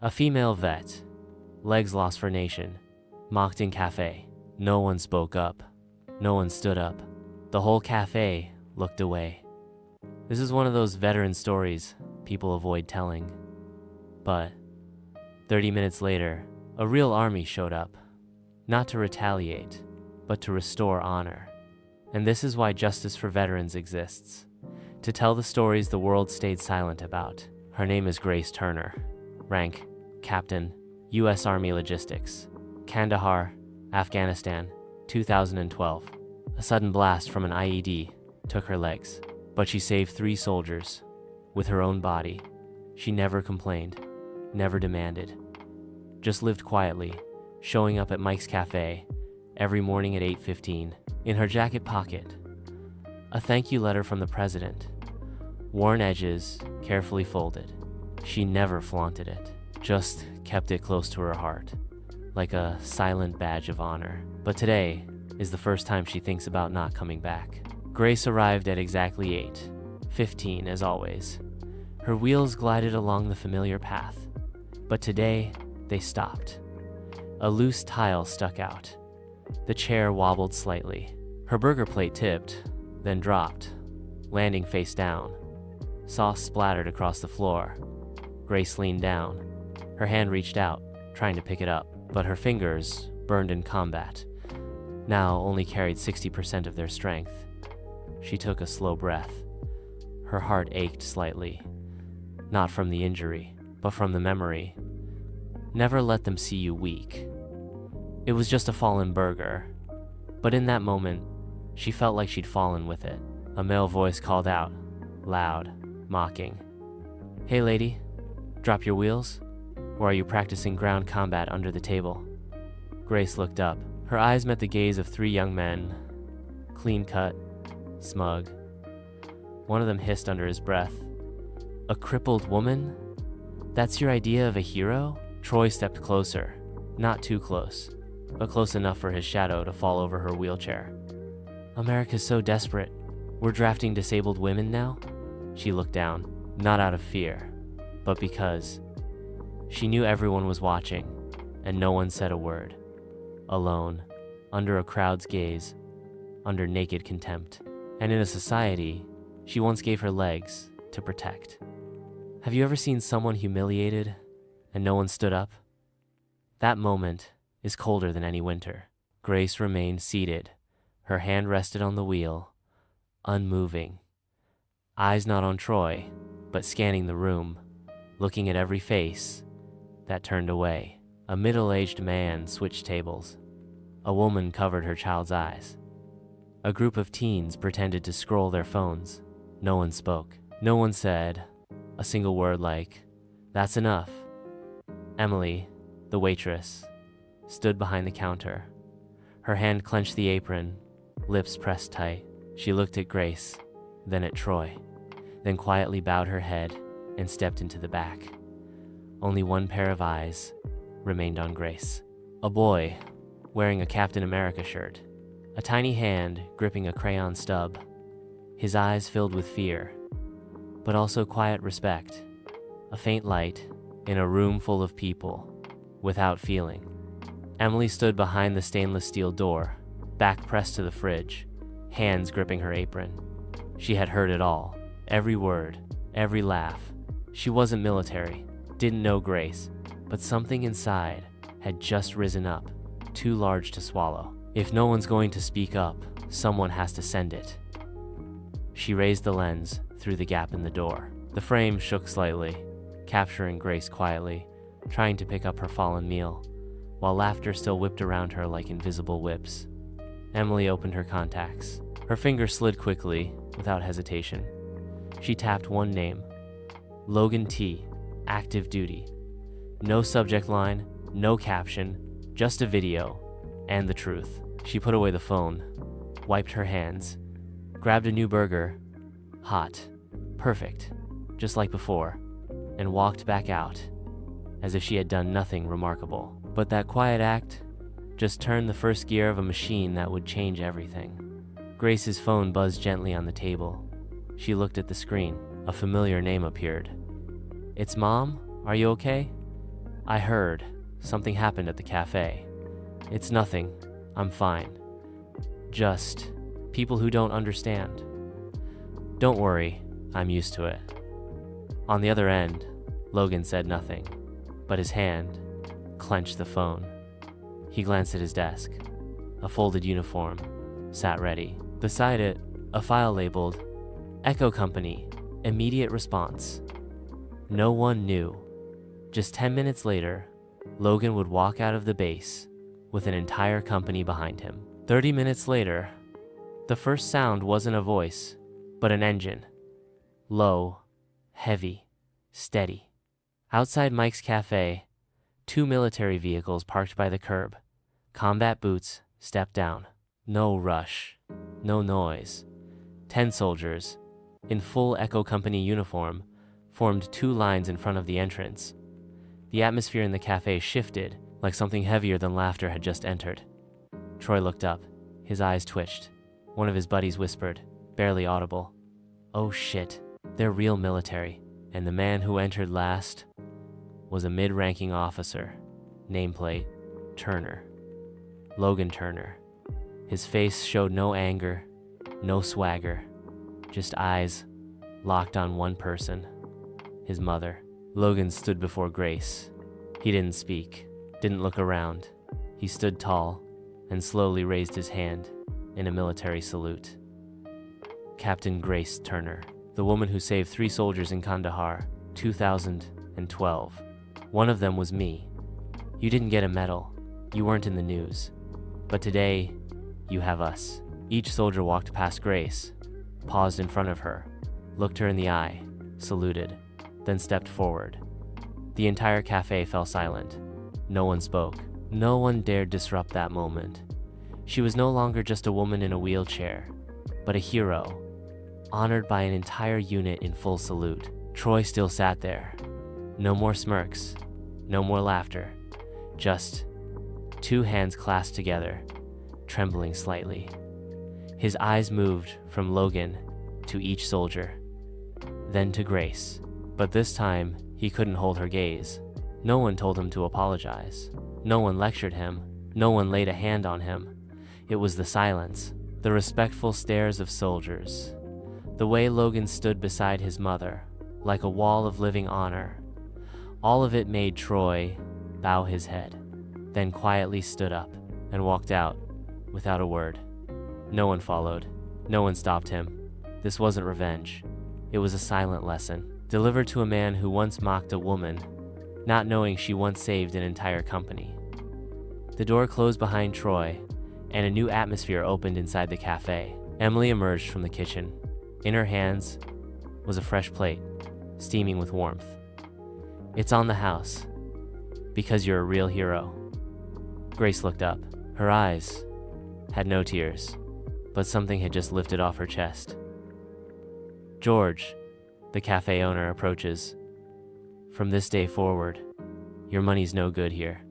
A female vet, legs lost for nation, mocked in café. No one spoke up. No one stood up. The whole café looked away. This is one of those veteran stories people avoid telling. But 30 minutes later, a real army showed up, not to retaliate, but to restore honor. And this is why Justice for Veterans exists, to tell the stories the world stayed silent about. Her name is Grace Turner. Rank, Captain, U.S. Army Logistics. Kandahar, Afghanistan, 2012. A sudden blast from an IED took her legs, but she saved 3 soldiers with her own body. She never complained, never demanded, just lived quietly, showing up at Mike's Cafe every morning at 8:15. In her jacket pocket, a thank you letter from the president, worn edges carefully folded. She never flaunted it, just kept it close to her heart, like a silent badge of honor. But today is the first time she thinks about not coming back. Grace arrived at exactly 8:15 as always. Her wheels glided along the familiar path, but today they stopped. A loose tile stuck out. The chair wobbled slightly. Her burger plate tipped, then dropped, landing face down. Sauce splattered across the floor. Grace leaned down. Her hand reached out, trying to pick it up, but her fingers, burned in combat, now only carried 60% of their strength. She took a slow breath. Her heart ached slightly, not from the injury, but from the memory. Never let them see you weak. It was just a fallen burger, but in that moment, she felt like she'd fallen with it. A male voice called out, loud, mocking. "Hey lady, drop your wheels? Or are you practicing ground combat under the table?" Grace looked up. Her eyes met the gaze of 3 young men, clean-cut, smug. One of them hissed under his breath, "A crippled woman? That's your idea of a hero?" Troy stepped closer, not too close, but close enough for his shadow to fall over her wheelchair. "America's so desperate. We're drafting disabled women now?" She looked down, not out of fear, but because she knew everyone was watching, and no one said a word. Alone, under a crowd's gaze, under naked contempt, and in a society she once gave her legs to protect. Have you ever seen someone humiliated and no one stood up? That moment is colder than any winter. Grace remained seated, her hand rested on the wheel, unmoving. Eyes not on Troy, but scanning the room, looking at every face that turned away. A middle-aged man switched tables. A woman covered her child's eyes. A group of teens pretended to scroll their phones. No one spoke. No one said a single word like, "That's enough." Emily, the waitress, stood behind the counter. Her hand clenched the apron, lips pressed tight. She looked at Grace, then at Troy, then quietly bowed her head and stepped into the back. Only one pair of eyes remained on Grace. A boy, wearing a Captain America shirt, a tiny hand gripping a crayon stub, his eyes filled with fear, but also quiet respect. A faint light in a room full of people, without feeling. Emily stood behind the stainless steel door, back pressed to the fridge, hands gripping her apron. She had heard it all, every word, every laugh. She wasn't military, didn't know Grace, but something inside had just risen up, too large to swallow. If no one's going to speak up, someone has to send it. She raised the lens through the gap in the door. The frame shook slightly, capturing Grace quietly, trying to pick up her fallen meal, while laughter still whipped around her like invisible whips. Emily opened her contacts. Her fingers slid quickly, without hesitation. She tapped one name, Logan T, active duty. No subject line, no caption, just a video, and the truth. She put away the phone, wiped her hands, grabbed a new burger, hot, perfect, just like before, and walked back out, as if she had done nothing remarkable. But that quiet act just turned the first gear of a machine that would change everything. Grace's phone buzzed gently on the table. She looked at the screen. A familiar name appeared. "It's Mom? Are you okay?" I heard something happened at the cafe. It's nothing. I'm fine. Just people who don't understand. Don't worry, I'm used to it. On the other end, Logan said nothing, but his hand clenched the phone. He glanced at his desk. A folded uniform sat ready. Beside it, a file labeled Echo Company, Immediate Response. No one knew. Just 10 minutes later, Logan would walk out of the base with an entire company behind him. 30 minutes later, the first sound wasn't a voice, but an engine. Low, heavy, steady. Outside Mike's cafe, 2 military vehicles parked by the curb. Combat boots stepped down. No rush, no noise. 10 soldiers, in full Echo Company uniform, formed 2 lines in front of the entrance. The atmosphere in the cafe shifted like something heavier than laughter had just entered. Troy looked up. His eyes twitched. One of his buddies whispered, barely audible, "Oh shit, they're real military." And the man who entered last was a mid-ranking officer, nameplate Turner. Logan Turner. His face showed no anger, no swagger, just eyes locked on one person, his mother. Logan stood before Grace. He didn't speak, didn't look around. He stood tall and slowly raised his hand in a military salute. Captain Grace Turner, the woman who saved 3 soldiers in Kandahar, 2012. One of them was me. You didn't get a medal. You weren't in the news. But today, you have us. Each soldier walked past Grace, paused in front of her, looked her in the eye, saluted, then stepped forward. The entire cafe fell silent. No one spoke. No one dared disrupt that moment. She was no longer just a woman in a wheelchair, but a hero, honored by an entire unit in full salute. Troy still sat there. No more smirks, no more laughter, just 2 hands clasped together, trembling slightly. His eyes moved from Logan to each soldier, then to Grace. But this time, he couldn't hold her gaze. No one told him to apologize. No one lectured him. No one laid a hand on him. It was the silence, the respectful stares of soldiers, the way Logan stood beside his mother, like a wall of living honor. All of it made Troy bow his head, then quietly stood up and walked out without a word. No one followed. No one stopped him. This wasn't revenge. It was a silent lesson, delivered to a man who once mocked a woman, not knowing she once saved an entire company. The door closed behind Troy, and a new atmosphere opened inside the cafe. Emily emerged from the kitchen. In her hands was a fresh plate, steaming with warmth. "It's on the house, because you're a real hero." Grace looked up. Her eyes had no tears, but something had just lifted off her chest. "George," the cafe owner approaches, "from this day forward, your money's no good here.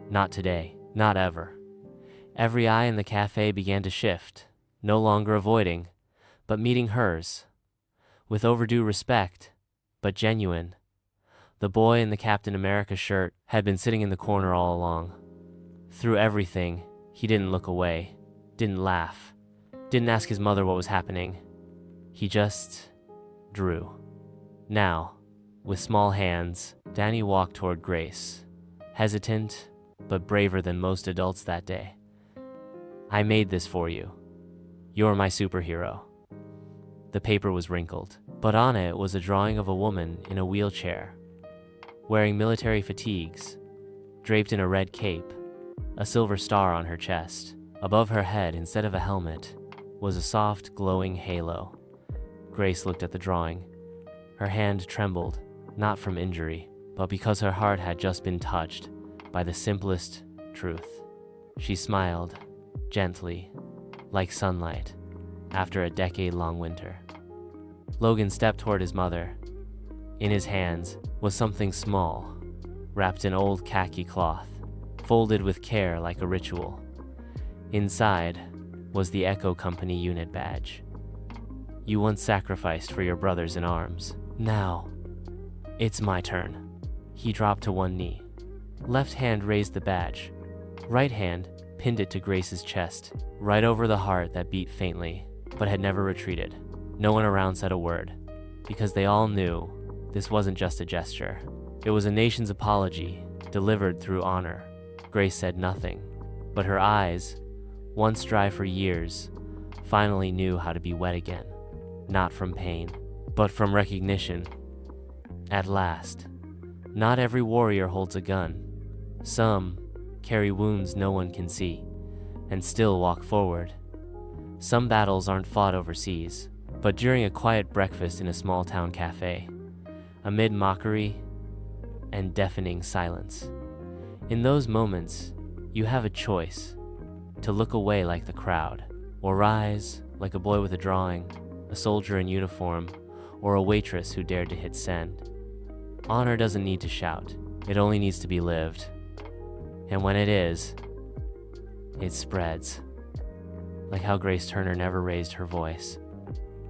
Not today, not ever." Every eye in the cafe began to shift, no longer avoiding, but meeting hers. With overdue respect, but genuine. The boy in the Captain America shirt had been sitting in the corner all along. Through everything, he didn't look away, didn't laugh, didn't ask his mother what was happening. He just drew. Now, with small hands, Danny walked toward Grace, hesitant, but braver than most adults that day. "I made this for you. You're my superhero." The paper was wrinkled, but on it was a drawing of a woman in a wheelchair, wearing military fatigues, draped in a red cape, a silver star on her chest. Above her head, instead of a helmet, was a soft, glowing halo. Grace looked at the drawing. Her hand trembled, not from injury, but because her heart had just been touched by the simplest truth. She smiled, gently, like sunlight, after a decade-long winter. Logan stepped toward his mother. In his hands was something small, wrapped in old khaki cloth, folded with care like a ritual. Inside was the Echo Company unit badge. "You once sacrificed for your brothers in arms. Now, it's my turn." He dropped to one knee. Left hand raised the badge. Right hand pinned it to Grace's chest, right over the heart that beat faintly, but had never retreated. No one around said a word, because they all knew this wasn't just a gesture. It was a nation's apology, delivered through honor. Grace said nothing, but her eyes, once dry for years, finally knew how to be wet again. Not from pain, but from recognition. At last. Not every warrior holds a gun. Some carry wounds no one can see, and still walk forward. Some battles aren't fought overseas, but during a quiet breakfast in a small town cafe, amid mockery and deafening silence. In those moments, you have a choice: to look away like the crowd, or rise like a boy with a drawing, a soldier in uniform, or a waitress who dared to hit send. Honor doesn't need to shout, it only needs to be lived. And when it is, it spreads. Like how Grace Turner never raised her voice,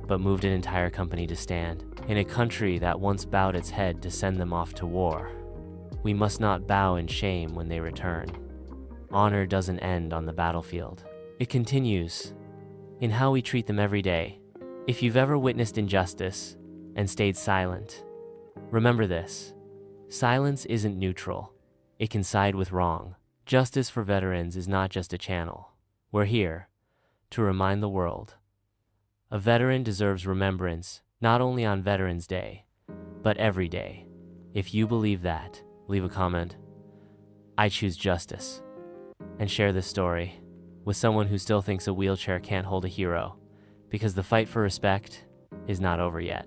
but moved an entire company to stand. In a country that once bowed its head to send them off to war, we must not bow in shame when they return. Honor doesn't end on the battlefield. It continues in how we treat them every day. If you've ever witnessed injustice and stayed silent, remember this: silence isn't neutral. It can side with wrong. Justice for veterans is not just a channel. We're here to remind the world. A veteran deserves remembrance, not only on Veterans Day, but every day. If you believe that, leave a comment. I choose justice. And share this story with someone who still thinks a wheelchair can't hold a hero, because the fight for respect is not over yet.